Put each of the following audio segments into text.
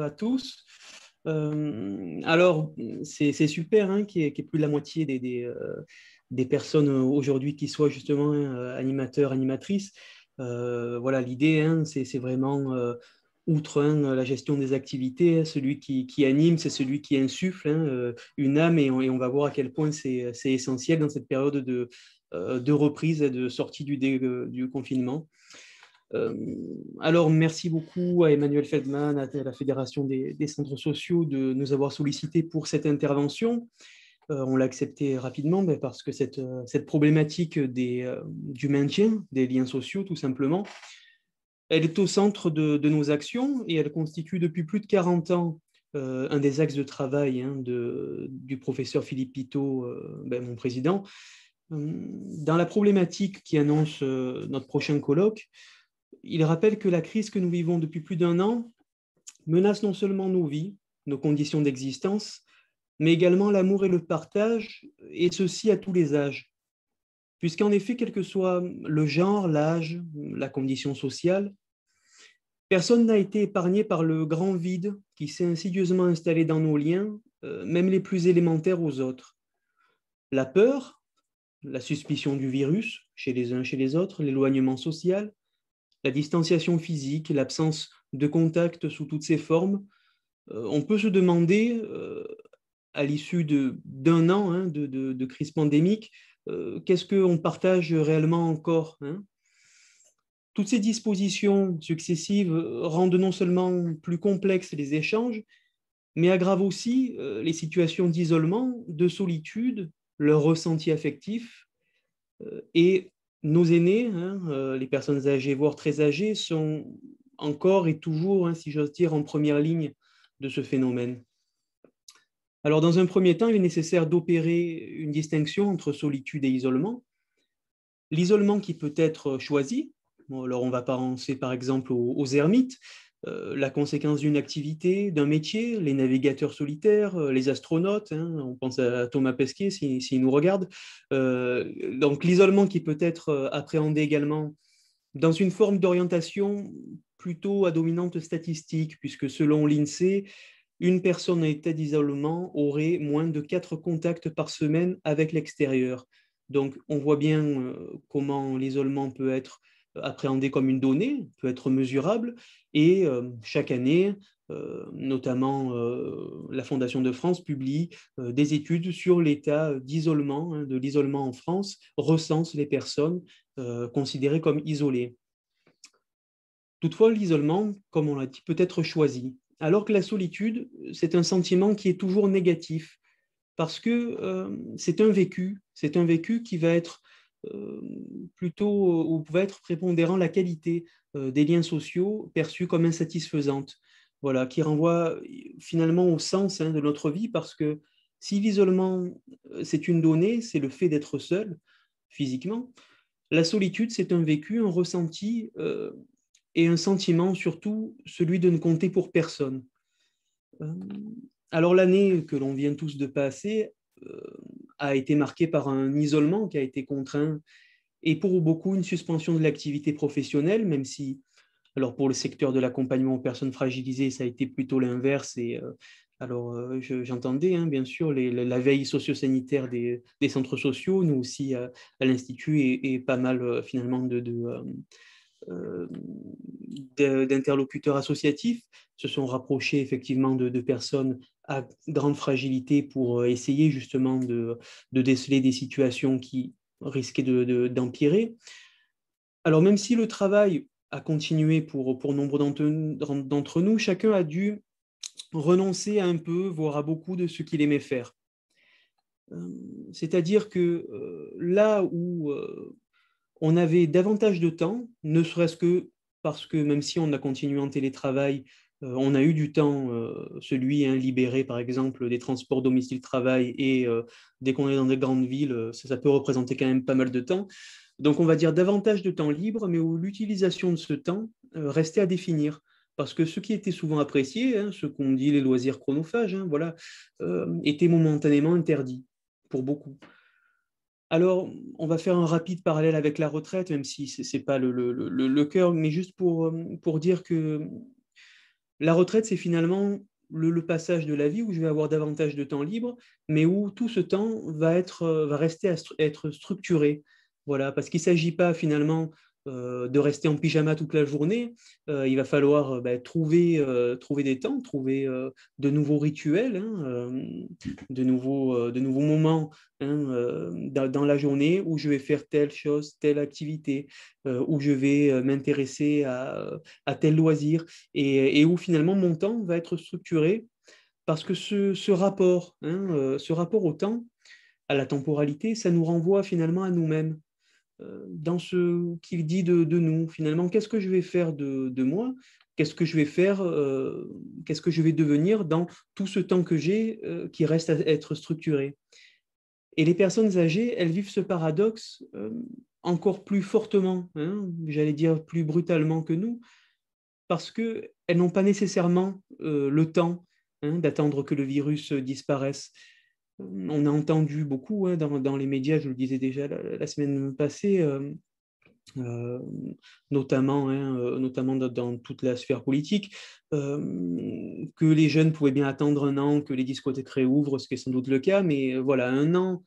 à tous. Alors, c'est super hein, qu'il y ait plus de la moitié des personnes aujourd'hui qui soient justement animateurs, animatrices. Voilà, l'idée, hein, c'est vraiment, outre hein, la gestion des activités, hein, celui qui anime, c'est celui qui insuffle hein, une âme et on va voir à quel point c'est essentiel dans cette période de reprise et de sortie du confinement. Euh, alors, merci beaucoup à Emmanuel Feldman, à la Fédération des centres sociaux de nous avoir sollicités pour cette intervention. On l'a accepté rapidement parce que cette problématique du maintien des liens sociaux, tout simplement, elle est au centre de nos actions et elle constitue depuis plus de 40 ans un des axes de travail hein, du professeur Philippe Pitot, mon président. Dans la problématique qui annonce notre prochain colloque, il rappelle que la crise que nous vivons depuis plus d'un an menace non seulement nos vies, nos conditions d'existence, mais également l'amour et le partage, et ceci à tous les âges. Puisqu'en effet, quel que soit le genre, l'âge, la condition sociale, personne n'a été épargné par le grand vide qui s'est insidieusement installé dans nos liens, même les plus élémentaires aux autres. La peur, la suspicion du virus chez les uns chez les autres, l'éloignement social, la distanciation physique, l'absence de contact sous toutes ses formes, on peut se demander, à l'issue d'un an hein, de crise pandémique, qu'est-ce qu'on partage réellement encore hein. Toutes ces dispositions successives rendent non seulement plus complexes les échanges, mais aggravent aussi les situations d'isolement, de solitude, leurs ressentis affectifs, et nos aînés, hein, les personnes âgées, voire très âgées, sont encore et toujours, hein, si j'ose dire, en première ligne de ce phénomène. Alors, dans un premier temps, il est nécessaire d'opérer une distinction entre solitude et isolement. L'isolement qui peut être choisi, bon, alors on va penser par exemple aux ermites, la conséquence d'une activité, d'un métier, les navigateurs solitaires, les astronautes, hein, on pense à Thomas Pesquet s'il nous regarde. Donc l'isolement qui peut être appréhendé également dans une forme d'orientation plutôt à dominante statistique, puisque selon l'INSEE, une personne en état d'isolement aurait moins de 4 contacts par semaine avec l'extérieur. Donc, on voit bien comment l'isolement peut être appréhendé comme une donnée, peut être mesurable, et chaque année, notamment la Fondation de France publie des études sur l'état d'isolement, hein, de l'isolement en France, recense les personnes considérées comme isolées. Toutefois, l'isolement, comme on l'a dit, peut être choisi, alors que la solitude, c'est un sentiment qui est toujours négatif, parce que c'est un vécu qui va être euh, plutôt, ou va être prépondérant la qualité des liens sociaux perçus comme insatisfaisante, voilà, qui renvoie finalement au sens hein, de notre vie, parce que si l'isolement, c'est une donnée, c'est le fait d'être seul physiquement, la solitude, c'est un vécu, un ressenti et un sentiment, surtout celui de ne compter pour personne. Euh, alors l'année que l'on vient tous de passer euh, a été marquée par un isolement qui a été contraint et pour beaucoup une suspension de l'activité professionnelle, même si, alors pour le secteur de l'accompagnement aux personnes fragilisées, ça a été plutôt l'inverse. Et j'entendais hein, bien sûr la veille socio-sanitaire des centres sociaux, nous aussi à l'Institut, et pas mal finalement euh, d'interlocuteurs associatifs se sont rapprochés effectivement de personnes à grande fragilité pour essayer justement de déceler des situations qui risquaient d'empirer. Alors même si le travail a continué pour nombre d'entre nous, chacun a dû renoncer à un peu, voire à beaucoup de ce qu'il aimait faire. C'est-à-dire que là où on avait davantage de temps, ne serait-ce que parce que même si on a continué en télétravail, on a eu du temps, celui hein, libéré par exemple des transports domicile-travail et dès qu'on est dans des grandes villes, ça peut représenter quand même pas mal de temps. Donc on va dire davantage de temps libre, mais où l'utilisation de ce temps restait à définir. Parce que ce qui était souvent apprécié, hein, ce qu'on dit les loisirs chronophages, hein, voilà, était momentanément interdit pour beaucoup. Alors, on va faire un rapide parallèle avec la retraite, même si ce n'est pas le cœur, mais juste pour dire que La retraite, c'est finalement le passage de la vie où je vais avoir davantage de temps libre, mais où tout ce temps va rester être structuré. Voilà, parce qu'il ne s'agit pas finalement de rester en pyjama toute la journée. Il va falloir trouver des temps, trouver de nouveaux rituels, hein, de nouveaux moments, hein, dans la journée où je vais faire telle chose, telle activité, où je vais m'intéresser à tel loisir et où finalement mon temps va être structuré parce que ce rapport, hein, ce rapport au temps, à la temporalité, ça nous renvoie finalement à nous-mêmes, dans ce qu'il dit de nous. Finalement, qu'est-ce que je vais faire de moi? Qu'est-ce que je vais faire? Qu'est-ce que je vais devenir dans tout ce temps que j'ai qui reste à être structuré? Et les personnes âgées, elles vivent ce paradoxe encore plus fortement, hein, j'allais dire plus brutalement que nous, parce qu'elles n'ont pas nécessairement le temps, hein, d'attendre que le virus disparaisse. On a entendu beaucoup, hein, dans les médias, je le disais déjà la semaine passée, euh, notamment dans toute la sphère politique, que les jeunes pouvaient bien attendre un an que les discothèques réouvrent, ce qui est sans doute le cas, mais voilà, un an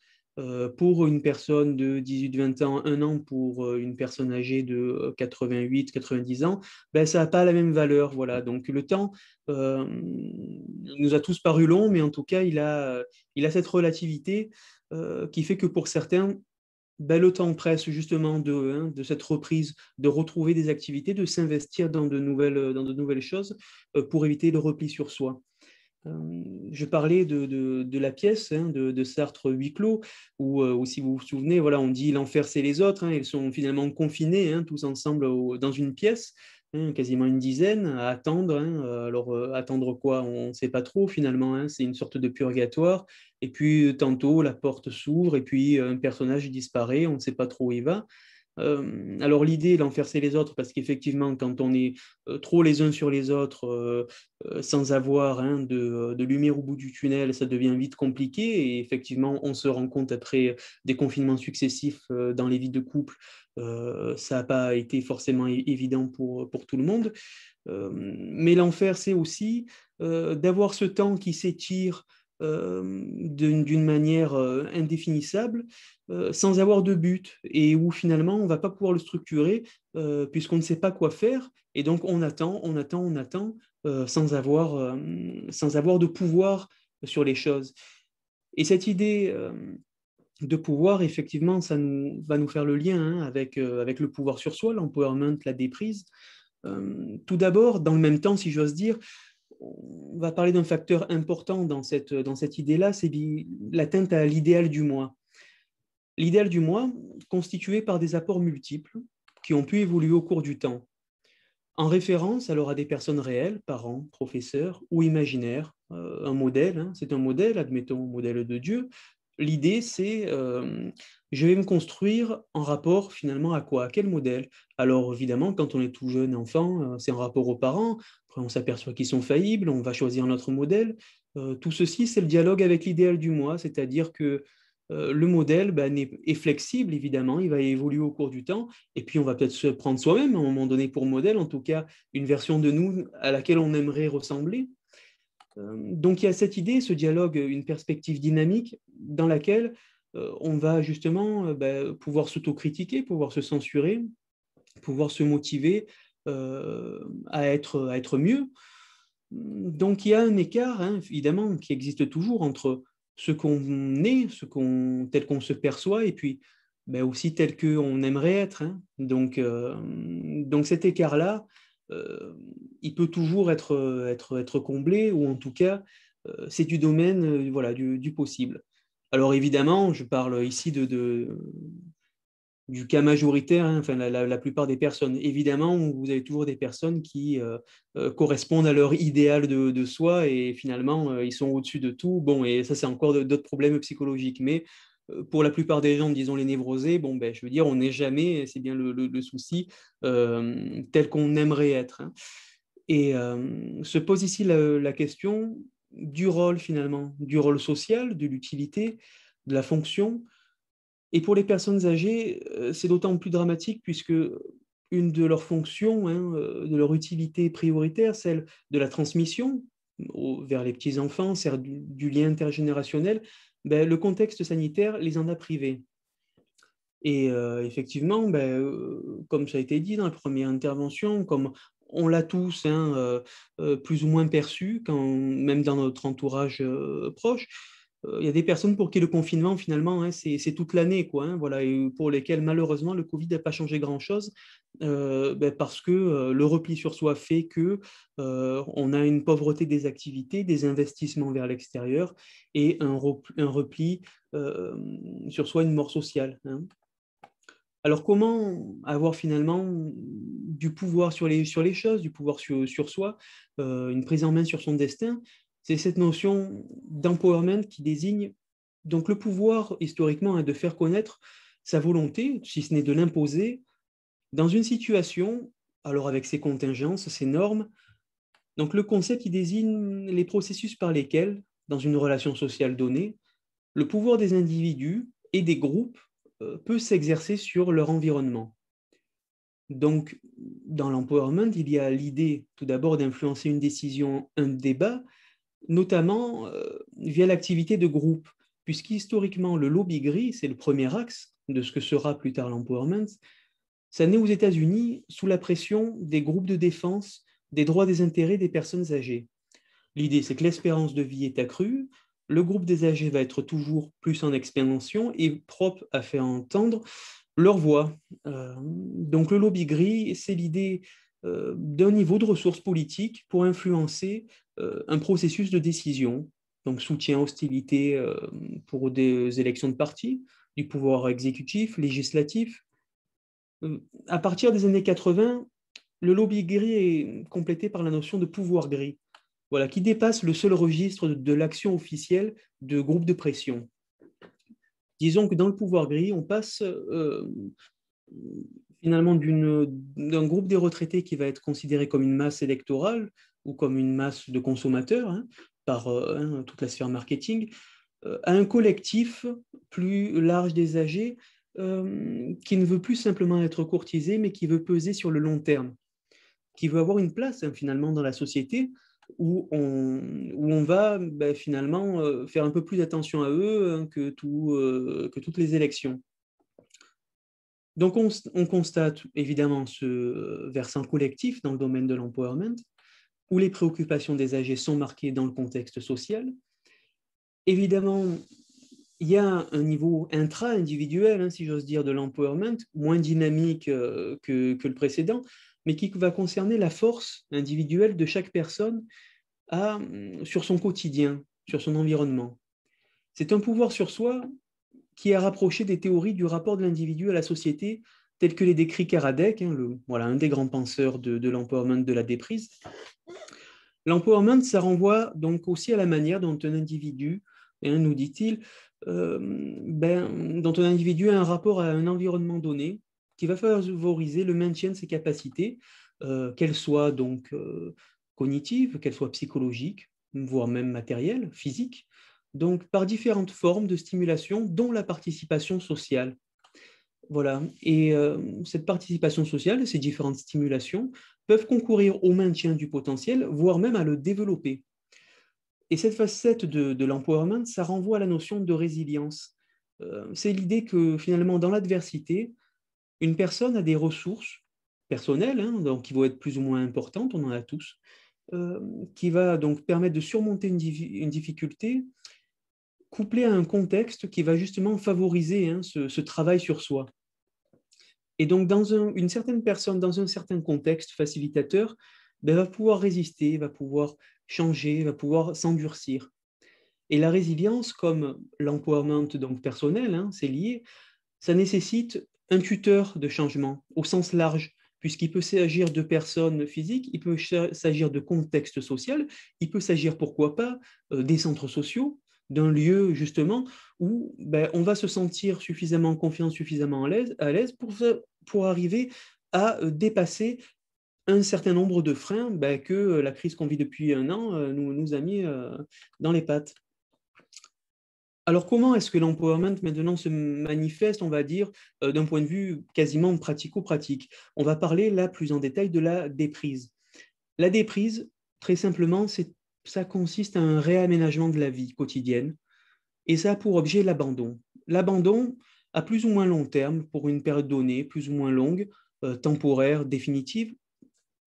pour une personne de 18-20 ans, un an pour une personne âgée de 88-90 ans, ben, ça n'a pas la même valeur. Voilà. Donc le temps nous a tous paru long, mais en tout cas, il a cette relativité qui fait que pour certains, ben, le temps presse justement de cette reprise, de retrouver des activités, de s'investir dans de nouvelles choses pour éviter le repli sur soi. Je parlais de la pièce, hein, de Sartre huis clos, où, si vous vous souvenez, voilà, on dit l'enfer c'est les autres, hein, ils sont finalement confinés, hein, tous ensemble dans une pièce, hein, quasiment une dizaine, à attendre. Hein, alors, attendre quoi? On ne sait pas trop finalement, hein, c'est une sorte de purgatoire. Et puis, tantôt, la porte s'ouvre et puis un personnage disparaît, on ne sait pas trop où il va. Alors l'idée, l'enfer c'est les autres, parce qu'effectivement, quand on est trop les uns sur les autres, sans avoir, hein, de lumière au bout du tunnel, ça devient vite compliqué. Et effectivement, on se rend compte après des confinements successifs dans les vies de couple, ça n'a pas été forcément évident pour tout le monde. Mais l'enfer, c'est aussi d'avoir ce temps qui s'étire d'une manière indéfinissable, sans avoir de but, et où finalement on ne va pas pouvoir le structurer puisqu'on ne sait pas quoi faire, et donc on attend sans avoir de pouvoir sur les choses. Et cette idée de pouvoir, effectivement, va nous faire le lien, hein, avec le pouvoir sur soi, l'empowerment, la déprise. Tout d'abord, dans le même temps, si j'ose dire, on va parler d'un facteur important dans cette idée-là, c'est l'atteinte à l'idéal du moi. L'idéal du moi, constitué par des apports multiples qui ont pu évoluer au cours du temps, en référence alors à des personnes réelles, parents, professeurs ou imaginaires, un modèle, hein, c'est un modèle, admettons, un modèle de Dieu. L'idée, c'est je vais me construire en rapport finalement à quoi? À quel modèle? Alors évidemment, quand on est tout jeune enfant, c'est en rapport aux parents, après on s'aperçoit qu'ils sont faillibles, on va choisir notre modèle. Tout ceci, c'est le dialogue avec l'idéal du moi, c'est-à-dire que le modèle est flexible, évidemment, il va évoluer au cours du temps, et puis on va peut-être se prendre soi-même à un moment donné pour modèle, en tout cas une version de nous à laquelle on aimerait ressembler. Donc il y a cette idée, ce dialogue, une perspective dynamique dans laquelle on va justement pouvoir s'autocritiquer, pouvoir se censurer, pouvoir se motiver à être mieux. Donc il y a un écart, hein, évidemment, qui existe toujours entre ce qu'on est, tel qu'on se perçoit, et puis aussi tel qu'on aimerait être. Hein. Donc cet écart-là, euh, il peut toujours être comblé, ou en tout cas, c'est du domaine voilà, du possible. Alors évidemment, je parle ici du cas majoritaire, hein, enfin la plupart des personnes. Évidemment, vous avez toujours des personnes qui correspondent à leur idéal de soi, et finalement, ils sont au-dessus de tout. Bon, et ça, c'est encore d'autres problèmes psychologiques. Mais pour la plupart des gens, disons les névrosés, bon, ben, je veux dire, on n'est jamais, c'est bien le souci, tel qu'on aimerait être. Hein. Et se pose ici la question du rôle, finalement, du rôle social, de l'utilité, de la fonction. Et pour les personnes âgées, c'est d'autant plus dramatique puisque une de leurs fonctions, de leur utilité prioritaire, celle de la transmission vers les petits-enfants, celle du lien intergénérationnel, ben, le contexte sanitaire les en a privés. Et effectivement, ben, comme ça a été dit dans la première intervention, comme on l'a tous plus ou moins perçu, même dans notre entourage proche, il y a des personnes pour qui le confinement, finalement, c'est toute l'année, quoi, voilà, et pour lesquelles, malheureusement, le Covid n'a pas changé grand-chose, ben, parce que le repli sur soi fait que on a une pauvreté des activités, des investissements vers l'extérieur et un repli sur soi, une mort sociale. Alors, comment avoir finalement du pouvoir sur les choses, du pouvoir sur soi, une prise en main sur son destin? C'est cette notion d'empowerment qui désigne donc le pouvoir historiquement de faire connaître sa volonté, si ce n'est de l'imposer, dans une situation, alors avec ses contingences, ses normes. Donc le concept qui désigne les processus par lesquels, dans une relation sociale donnée, le pouvoir des individus et des groupes peut s'exercer sur leur environnement. Donc, dans l'empowerment, il y a l'idée tout d'abord d'influencer une décision, un débat, notamment via l'activité de groupe, puisqu'historiquement, le lobby gris, c'est le premier axe de ce que sera plus tard l'empowerment. Ça naît aux États-Unis sous la pression des groupes de défense des droits des intérêts des personnes âgées. L'idée, c'est que l'espérance de vie est accrue, le groupe des âgés va être toujours plus en expansion et propre à faire entendre leur voix. Donc le lobby gris, c'est l'idée d'un niveau de ressources politiques pour influencer un processus de décision, donc soutien, hostilité pour des élections de partis, du pouvoir exécutif, législatif. À partir des années 80, le lobby gris est complété par la notion de pouvoir gris, voilà, qui dépasse le seul registre de l'action officielle de groupes de pression. Disons que dans le pouvoir gris, on passe finalement d'un groupe des retraités qui va être considéré comme une masse électorale ou comme une masse de consommateurs par toute la sphère marketing, à un collectif plus large des âgés qui ne veut plus simplement être courtisé, mais qui veut peser sur le long terme, qui veut avoir une place finalement dans la société où on va finalement faire un peu plus attention à eux que toutes les élections. Donc on constate évidemment ce versant collectif dans le domaine de l'empowerment, où les préoccupations des âgés sont marquées dans le contexte social. Évidemment, il y a un niveau intra-individuel, si j'ose dire, de l'empowerment, moins dynamique que le précédent, mais qui va concerner la force individuelle de chaque personne sur son quotidien, sur son environnement. C'est un pouvoir sur soi qui est rapproché des théories du rapport de l'individu à la société, telles que les décrit Kardec, un des grands penseurs de l'empowerment de la déprise. L'empowerment, ça renvoie donc aussi à la manière dont un individu, nous dit-il, dont un individu a un rapport à un environnement donné qui va favoriser le maintien de ses capacités, qu'elles soient donc cognitives, qu'elles soient psychologiques, voire même matérielles, physiques, donc par différentes formes de stimulation, dont la participation sociale. Voilà. Et cette participation sociale, ces différentes stimulations, peuvent concourir au maintien du potentiel, voire même à le développer. Et cette facette de l'empowerment, ça renvoie à la notion de résilience. C'est l'idée que finalement, dans l'adversité, une personne a des ressources personnelles, donc qui vont être plus ou moins importantes, on en a tous, qui va donc permettre de surmonter une difficulté, couplée à un contexte qui va justement favoriser ce travail sur soi. Et donc, une certaine personne, dans un certain contexte facilitateur, va pouvoir résister, va pouvoir changer, va pouvoir s'endurcir. Et la résilience, comme l'empowerment donc personnel, c'est lié, ça nécessite un tuteur de changement au sens large, puisqu'il peut s'agir de personnes physiques, il peut s'agir de contexte social, il peut s'agir, pourquoi pas, des centres sociaux, d'un lieu justement où on va se sentir suffisamment confiant, suffisamment à l'aise pour arriver à dépasser un certain nombre de freins que la crise qu'on vit depuis un an nous a mis dans les pattes. Alors, comment est-ce que l'empowerment maintenant se manifeste, on va dire, d'un point de vue quasiment pratico-pratique? On va parler là plus en détail de la déprise. La déprise, très simplement, ça consiste à un réaménagement de la vie quotidienne et ça a pour objet l'abandon. L'abandon à plus ou moins long terme, pour une période donnée, plus ou moins longue, temporaire, définitive.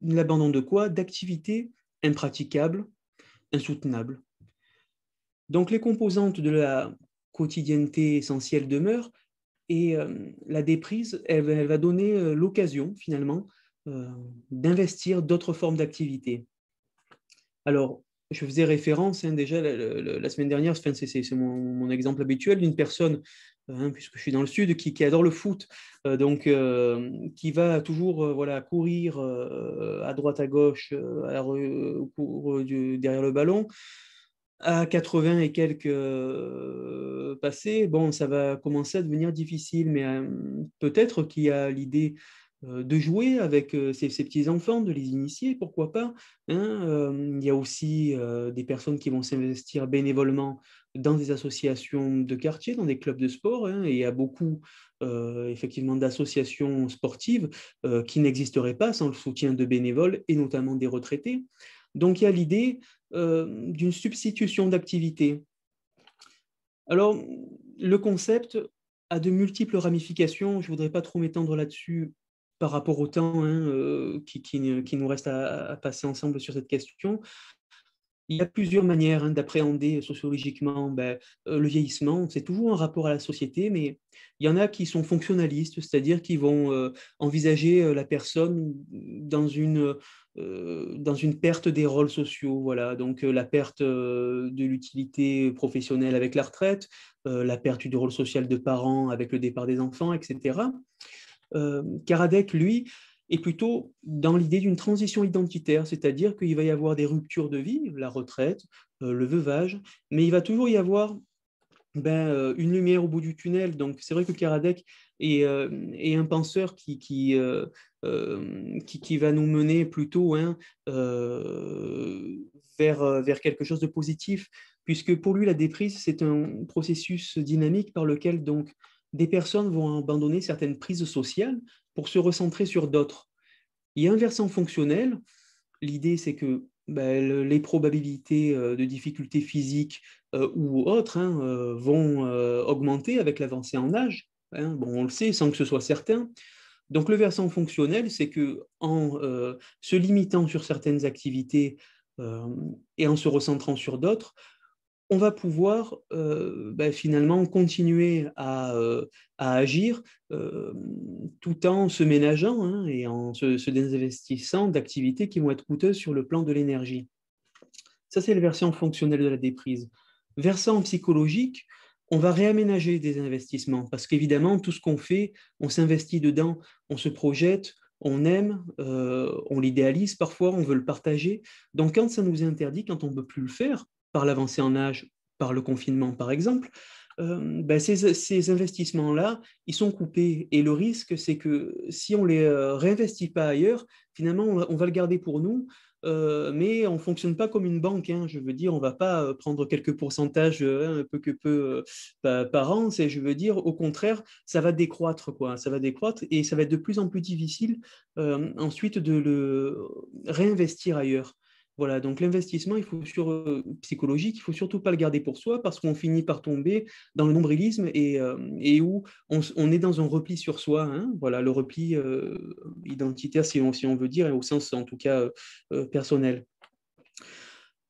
L'abandon de quoi? D'activités impraticables, insoutenables. Donc les composantes de la quotidienneté essentielle demeurent et la déprise, elle va donner l'occasion finalement euh, d'investir d'autres formes d'activité. Alors, je faisais référence déjà la semaine dernière, enfin, c'est mon exemple habituel d'une personne, puisque je suis dans le sud, qui adore le foot, qui va toujours voilà, courir à droite, à gauche, derrière le ballon. À 80 et quelques passés, bon, ça va commencer à devenir difficile, mais peut-être qu'il y a l'idée de jouer avec ses petits-enfants, de les initier, pourquoi pas. Il y a aussi des personnes qui vont s'investir bénévolement dans des associations de quartier, dans des clubs de sport, et il y a beaucoup effectivement d'associations sportives qui n'existeraient pas sans le soutien de bénévoles et notamment des retraités. Donc il y a l'idée d'une substitution d'activité. Alors, le concept a de multiples ramifications. Je ne voudrais pas trop m'étendre là-dessus par rapport au temps qui nous reste à passer ensemble sur cette question. Il y a plusieurs manières d'appréhender sociologiquement le vieillissement. C'est toujours un rapport à la société, mais il y en a qui sont fonctionnalistes, c'est-à-dire qui vont envisager la personne dans une perte des rôles sociaux. Voilà. Donc la perte de l'utilité professionnelle avec la retraite, la perte du rôle social de parents avec le départ des enfants, etc. Karadec, lui, est plutôt dans l'idée d'une transition identitaire, c'est-à-dire qu'il va y avoir des ruptures de vie, la retraite, le veuvage, mais il va toujours y avoir une lumière au bout du tunnel. Donc c'est vrai que Karadec est un penseur qui va nous mener plutôt vers quelque chose de positif, puisque pour lui, la déprise, c'est un processus dynamique par lequel donc des personnes vont abandonner certaines prises sociales pour se recentrer sur d'autres. Il y a un versant fonctionnel. L'idée, c'est que les probabilités de difficultés physiques ou autres vont augmenter avec l'avancée en âge. Bon, on le sait sans que ce soit certain. Donc le versant fonctionnel, c'est que en se limitant sur certaines activités euh, et en se recentrant sur d'autres, on va pouvoir finalement continuer à agir tout en se ménageant et en se désinvestissant d'activités qui vont être coûteuses sur le plan de l'énergie. Ça, c'est la version fonctionnelle de la déprise. Versant psychologique, on va réaménager des investissements parce qu'évidemment, tout ce qu'on fait, on s'investit dedans, on se projette, on aime, on l'idéalise parfois, on veut le partager. Donc, quand ça nous est interdit, quand on ne peut plus le faire, par l'avancée en âge, par le confinement par exemple, ces investissements-là, ils sont coupés. Et le risque, c'est que si on ne les réinvestit pas ailleurs, finalement, on va le garder pour nous mais on ne fonctionne pas comme une banque. Je veux dire, on ne va pas prendre quelques pourcentages un peu que peu par an. Je veux dire, au contraire, ça va décroître, quoi. Ça va décroître et ça va être de plus en plus difficile ensuite de le réinvestir ailleurs. Voilà, donc l'investissement, psychologique, il ne faut surtout pas le garder pour soi parce qu'on finit par tomber dans le nombrilisme et où on est dans un repli sur soi. Voilà, le repli identitaire, si on veut dire, au sens en tout cas personnel.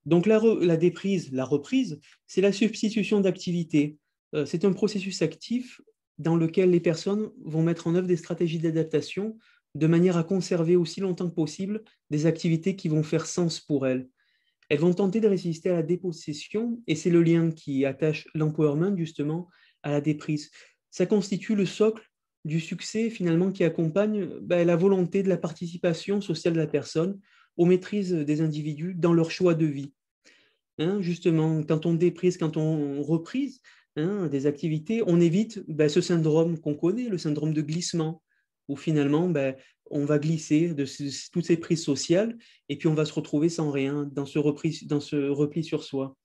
Donc la déprise, la reprise, c'est la substitution d'activités. C'est un processus actif dans lequel les personnes vont mettre en œuvre des stratégies d'adaptation de manière à conserver aussi longtemps que possible des activités qui vont faire sens pour elles. Elles vont tenter de résister à la dépossession et c'est le lien qui attache l'empowerment justement à la déprise. Ça constitue le socle du succès finalement qui accompagne la volonté de la participation sociale de la personne aux maîtrises des individus dans leur choix de vie. Justement, quand on déprise, quand on reprise des activités, on évite ce syndrome qu'on connaît, le syndrome de glissement, où finalement on va glisser toutes ces prises sociales et puis on va se retrouver sans rien dans ce repli sur soi.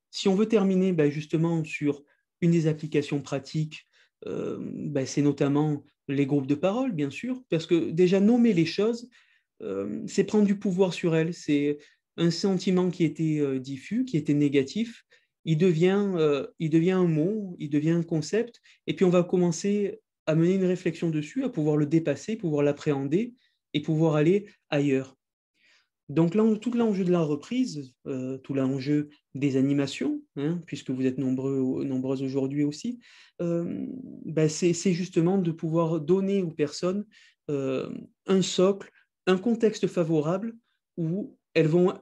Si on veut terminer justement sur une des applications pratiques, c'est notamment les groupes de parole, bien sûr, parce que déjà nommer les choses, c'est prendre du pouvoir sur elles. C'est un sentiment qui était diffus, qui était négatif. Il devient un mot, il devient un concept, et puis on va commencer à mener une réflexion dessus, à pouvoir le dépasser, pouvoir l'appréhender et pouvoir aller ailleurs. Donc, tout l'enjeu de la reprise, tout l'enjeu des animations, hein, puisque vous êtes nombreuses aujourd'hui aussi, c'est justement de pouvoir donner aux personnes euh, un socle, un contexte favorable où elles vont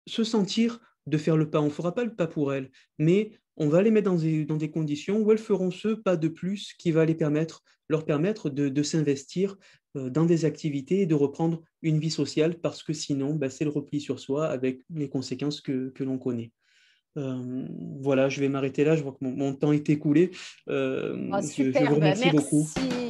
se sentir de faire le pas. On ne fera pas le pas pour elles, mais on va les mettre dans des conditions où elles feront ce pas de plus qui va leur permettre de s'investir dans des activités et de reprendre une vie sociale parce que sinon, c'est le repli sur soi avec les conséquences que l'on connaît. Voilà, je vais m'arrêter là. Je vois que mon temps est écoulé. Oh, Je vous superbe. remercie beaucoup. Merci.